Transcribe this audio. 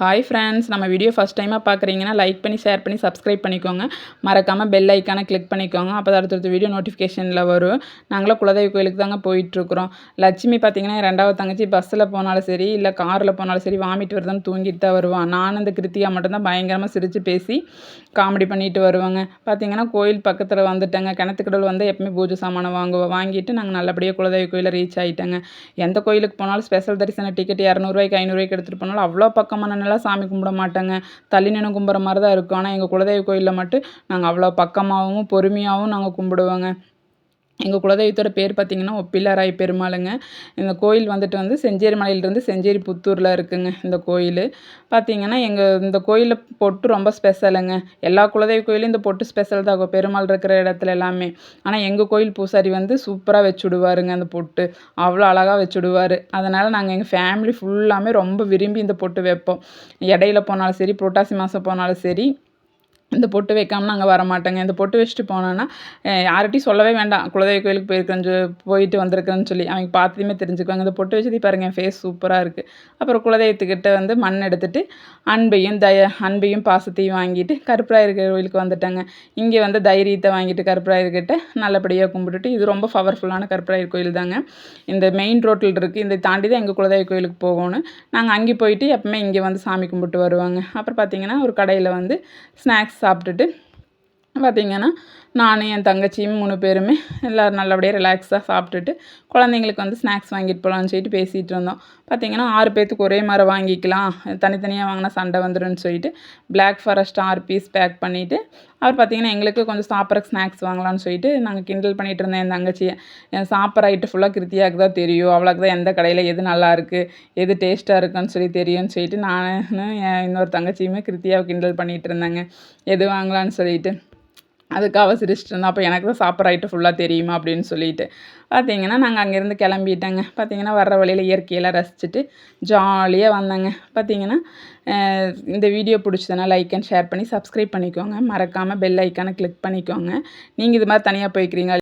Hi friends, நம்ம video first டைமாக பார்க்குறீங்கன்னா லைக் பண்ணி ஷேர் பண்ணி சப்ஸ்கிரைப் பண்ணிக்கோங்க. மறக்காமல் பெல் ஐக்கானை கிளிக் பண்ணிக்கோங்க. அப்போ தான் அடுத்தடுத்த வீடியோ நோட்டிஃபிகேஷனில் வரும். நாங்களும் குலதெய்வ கோயிலுக்கு தாங்க போயிட்டுருக்குறோம். லட்சுமி பார்த்திங்கன்னா என் 2வது தங்கச்சி பஸ்ஸில் போனாலும் சரி இல்லை காரில் போனாலும் சரி வாமிட்டு வருதுன்னு தூங்கிட்டு தான் வருவான். நானும் இந்த கிருத்திகா மட்டும்தான் பயங்கரமாக சிரித்து பேசி காமெடி பண்ணிட்டு வருவாங்க. பார்த்திங்கன்னா கோயில் பக்கத்தில் வந்துட்டேங்க. கிணத்துக்கடல் வந்து எப்பவுமே பூஜை சாமானை வாங்கிட்டு நாங்கள் நல்லபடியாக குலதெய்வ கோயிலில் ரீச் ஆகிட்டேங்க. எந்த கோயிலுக்கு போனாலும் ஸ்பெஷல் தரிசன டிக்கெட் 200 500 எடுத்துகிட்டு போனாலும் அவ்வளோ பக்கமான சாமி கும்பிட மாட்டேங்க. தள்ளி நின்று கும்பிட்ற மாதிரி தான் இருக்கும். ஆனால் எங்கள் குலதெய்வ கோயிலில் மட்டும் நாங்கள் அவ்வளோ பக்கமாகவும் பொறுமையாகவும் நாங்கள் கும்பிடுவோங்க. எங்கள் குலதெய்வத்தோட பேர் பார்த்திங்கன்னா ஒப்பிலாராய் பெருமாளுங்க. இந்த கோயில் வந்து செஞ்சேரி மலையிலிருந்து செஞ்சேரி புத்தூரில் இருக்குங்க. இந்த கோயில் பார்த்திங்கன்னா இந்த கோயிலில் பொட்டு ரொம்ப ஸ்பெஷலுங்க. எல்லா குலதெய்வ கோயிலும் இந்த பொட்டு ஸ்பெஷல் தான் பெருமாள் இருக்கிற இடத்துல எல்லாமே. ஆனால் எங்கள் கோயில் பூசாரி வந்து சூப்பராக வச்சுடுவாருங்க. அந்த பொட்டு அவ்வளோ அழகாக வச்சுடுவார். அதனால் நாங்கள் எங்கள் ஃபேமிலி ஃபுல்லாமே ரொம்ப விரும்பி இந்த பொட்டு வைப்போம். இடையில போனாலும் சரி, புரட்டாசி மாதம் போனாலும் சரி, இந்த பொட்டு வைக்காமல் நாங்கள் வரமாட்டோங்க. இந்த பொட்டு வச்சுட்டு போனோன்னா யார்கிட்டையும் சொல்லவே வேண்டாம் குலதெய்வ கோயிலுக்கு போயிட்டு வந்திருக்கேன்னு சொல்லி அவங்க பார்த்ததுமே தெரிஞ்சுக்குவாங்க. இந்த பொட்டு வச்சது பாருங்க, என் ஃபேஸ் சூப்பராக இருக்குது. அப்புறம் குலதெய்வத்துக்கிட்ட வந்து மண் எடுத்துட்டு அன்பையும் பாசத்தையும் வாங்கிட்டு கருப்பராயர் கோயிலுக்கு வந்துட்டாங்க. இங்கே வந்து தைரியத்தை வாங்கிட்டு கருப்பராயர்கிட்ட நல்லபடியாக கும்பிட்டுட்டு, இது ரொம்ப பவர்ஃபுல்லான கருப்பராயர் கோயில் தாங்க. இந்த மெயின் ரோட்டில் இருக்குது. இதை தாண்டி தான் எங்கள் குலதெய்வ கோயிலுக்கு போகணும். நாங்கள் அங்கே போயிட்டு எப்பவுமே இங்கே வந்து சாமி கும்பிட்டு வருவாங்க. அப்புறம் பார்த்திங்கன்னா ஒரு கடையில் வந்து ஸ்நாக்ஸ் சாப்பிட்டுட்டு பார்த்திங்கன்னா நானும் என் தங்கச்சியும் 3 பேருமே எல்லோரும் நல்லபடியாக ரிலாக்ஸாக சாப்பிட்டுட்டு குழந்தைங்களுக்கு வந்து ஸ்நாக்ஸ் வாங்கிட்டு போகலான்னு சொல்லிட்டு பேசிகிட்டு இருந்தோம். பார்த்திங்கன்னா 6 பேர்த்துக்கு ஒரே மாதிரி வாங்கிக்கலாம், தனித்தனியாக வாங்கினா சண்டை வந்துடும்னு சொல்லிட்டு பிளாக் ஃபாரஸ்ட் 6 பீஸ் பேக் பண்ணிவிட்டு அவர் பார்த்திங்கன்னா எங்களுக்கு கொஞ்சம் சாப்பிட்றக்கு ஸ்நாக்ஸ் வாங்கலாம்னு சொல்லிட்டு நாங்கள் கிண்டல் பண்ணிகிட்டு இருந்தேன் என் தங்கச்சியை. சாப்பிட்ற ஐட்டம் ஃபுல்லாக கிருத்தியாவுக்கு தான் தெரியும், அவளுக்கு தான் எந்த கடையில் எது நல்லாயிருக்கு எது டேஸ்ட்டாக இருக்குன்னு சொல்லி தெரியும்னு சொல்லிட்டு நானும் என் இன்னொரு தங்கச்சியுமே கிருத்தியாவை கிண்டல் பண்ணிகிட்டு இருந்தாங்க எது வாங்கலான்னு சொல்லிட்டு. அதுக்கு அவள் சிரிச்சிட்டு இருந்தா, அப்போ எனக்கு தான் சாப்பிட்ற ஐட்டம் ஃபுல்லாக தெரியுமா அப்படின்னு சொல்லிட்டு. பார்த்திங்கன்னா நாங்கள் அங்கேருந்து கிளம்பிட்டேங்க. பார்த்திங்கன்னா வர்ற வழியில் இயற்கையெல்லாம் ரசிச்சுட்டு ஜாலியாக வந்தேங்க. பார்த்திங்கன்னா இந்த வீடியோ பிடிச்சதுன்னா லைக் அண்ட் ஷேர் பண்ணி சப்ஸ்கிரைப் பண்ணிக்கோங்க. மறக்காமல் பெல் ஐக்கானை கிளிக் பண்ணிக்கோங்க. நீங்கள் இது மாதிரி தனியாக போய்க்கிறீங்க